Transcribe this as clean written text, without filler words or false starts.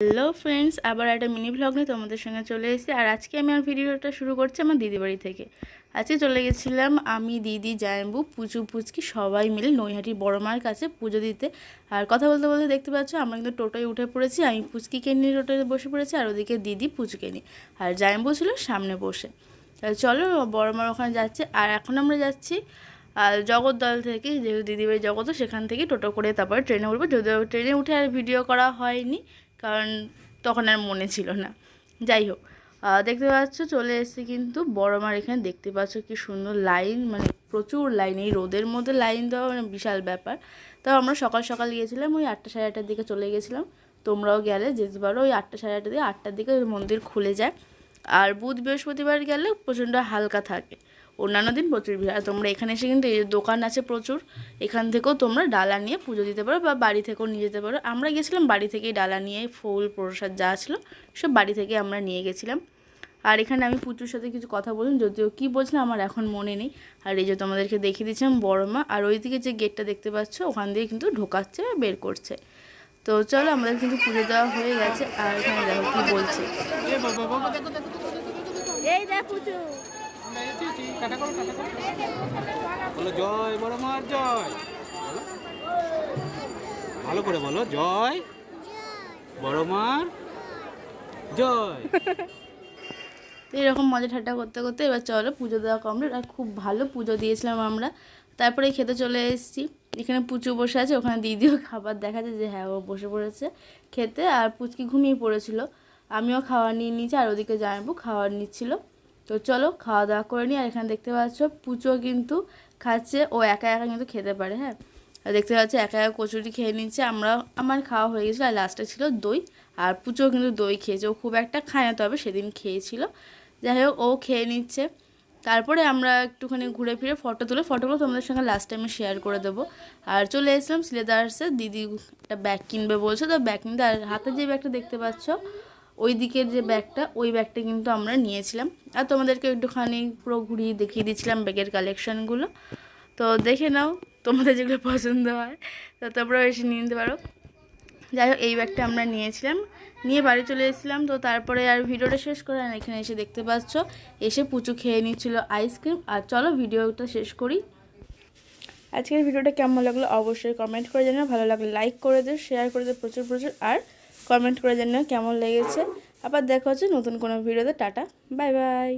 Hello friends, আবার একটা mini vlog নিয়ে তোমাদের সঙ্গে চলে এসেছি। আর আজকে আমি আমার ভিডিওটা শুরু করছি আমার দিদি বাড়ি থেকে। আজকে চলে গেছিলাম আমি, দিদি, জায়ম্বু, পুচু, পুচকি সবাই মিলে নৈহাটি বড় মার কাছে পুজো দিতে। আর কথা বলতে বলতে দেখতে পাচ্ছ আমরা কিন্তু টোটোয় উঠে পড়েছি। আমি পুচকিকে নিয়ে টোটোয় বসে পড়েছি, আর ওদিকে দিদি পুচুকে নিয়ে, আর জায়ম্বু ছিল সামনে বসে। চলো বড় মার ওখানে যাচ্ছে। আর এখন আমরা যাচ্ছি আর জগদ্দল থেকে, যেহেতু দিদিবাড়ি জগৎ, সেখান থেকে টোটো করে তারপরে ট্রেনে উঠবো। যদিও ট্রেনে উঠে আর ভিডিও করা হয়নি, কারণ তখন আর মনে ছিল না। যাই হোক, দেখতে পাচ্ছ চলে এসেছি কিন্তু বড় মার এখানে। দেখতে পাচ্ছ কি সুন্দর লাইন, মানে প্রচুর লাইন। এই রোদের মধ্যে লাইন দেওয়া মানে বিশাল ব্যাপার। তাও আমরা সকাল সকাল গিয়েছিলাম, ওই 8টা সাড়ে 8টার দিকে চলে গেছিলাম। তোমরাও গেলে যেতে পারো, ওই 8টা সাড়ে 8টার দিকে, 8টার দিকে মন্দির খুলে যায়। আর বুধ বৃহস্পতিবার গেলে প্রচণ্ড হালকা থাকে, অন্যান্য দিন প্রচুর ভিড়। আর তোমরা এখানে এসে কিন্তু এই দোকান আছে প্রচুর, এখান থেকেও তোমরা ডালা নিয়ে পুজো দিতে পারো, বা বাড়ি থেকেও নিয়ে যেতে পারো। আমরা গেছিলাম বাড়ি থেকেই ডালা নিয়ে, ফুল প্রসাদ যা ছিল সব বাড়ি থেকে আমরা নিয়ে গেছিলাম। আর এখানে আমি পুচুর সাথে কিছু কথা বললাম, যদিও কী বলছিলাম আমার এখন মনে নেই। আর এই যে তোমাদেরকে দেখিয়ে দিচ্ছিলাম বড় মা, আর ওইদিকে যে গেটটা দেখতে পাচ্ছ ওখান দিয়ে কিন্তু ঢোকাচ্ছে বা বের করছে। তো চলো, আমাদের কিন্তু পুজো দেওয়া হয়ে গেছে। আর এখানে দেখো কী বলছে, এই দেখ পুচু বলো জয় বড় মার জয়, ভালো করে বলো জয় বড় মার জয়। তো এরকম মজা ঠাট্টা করতে করতে এবার চলো পুজো দেওয়া কমপ্লিট। আর খুব ভালো পুজো দিয়েছিলাম আমরা। তারপরে খেতে চলে এসেছি। এখানে পুচু বসে আছে, ওখানে দিদিও খাবার দেখা যায় যে হ্যাঁ ও বসে পড়েছে খেতে। আর পুচকি ঘুমিয়ে পড়েছিল, আমিও খাওয়া নিয়ে নিয়েছি, আর ওদিকে জামাইবু খাবার নিচ্ছিল। তো চলো খাওয়া দাওয়া করে নিই। আর এখানে দেখতে পাচ্ছ পুচো কিন্তু খাচ্ছে, ও একা একা কিন্তু খেতে পারে। হ্যাঁ, আর দেখতে পাচ্ছি একা একা কচুরি খেয়ে নিচ্ছে। আমার খাওয়া হয়ে গেছিলো, আর লাস্টে ছিল দই। আর পুচো কিন্তু দই খেয়েছে, ও খুব একটা খায় না, তবে সেদিন খেয়েছিল। যাই হোক, ও খেয়ে নিচ্ছে। তারপরে আমরা একটুখানি ঘুরে ফিরে ফটোগুলো তোমাদের সঙ্গে লাস্টে আমি শেয়ার করে দেবো। আর চলে এসলাম সিলেদার্সে, দিদি একটা ব্যাগ কিনবে বলছে, তো ব্যাগ কিনতে। আর হাতে যে ব্যাগটা দেখতে পাচ্ছ ওই দিকের যে ব্যাগটা, ওই ব্যাগটা কিন্তু আমরা নিয়েছিলাম। আর তোমাদেরকে একটুখানি পুরো ঘুরিয়ে দেখিয়ে দিচ্ছিলাম ব্যাগের কালেকশানগুলো। তো দেখে নাও, তোমাদের যেগুলো পছন্দ হয় তো তোমরাও এসে নিয়ে নিতে পারো। যাই হোক, এই ব্যাগটা আমরা নিয়েছিলাম, নিয়ে বাড়ি চলে এসেছিলাম। তো তারপরে আর ভিডিওটা শেষ করে, আর এখানে এসে দেখতে পাচ্ছ এসে পুচু খেয়ে নিচ্ছিল আইসক্রিম। আর চলো ভিডিওটা শেষ করি। আজকের ভিডিওটা কেমন লাগলো অবশ্যই কমেন্ট করে জানাও, ভালো লাগলে লাইক করে দিও, শেয়ার করে দিও প্রচুর প্রচুর, আর কমেন্ট করে জানাও কেমন লেগেছে। আবার দেখা হচ্ছে নতুন কোনো ভিডিওতে। Tata, bye bye.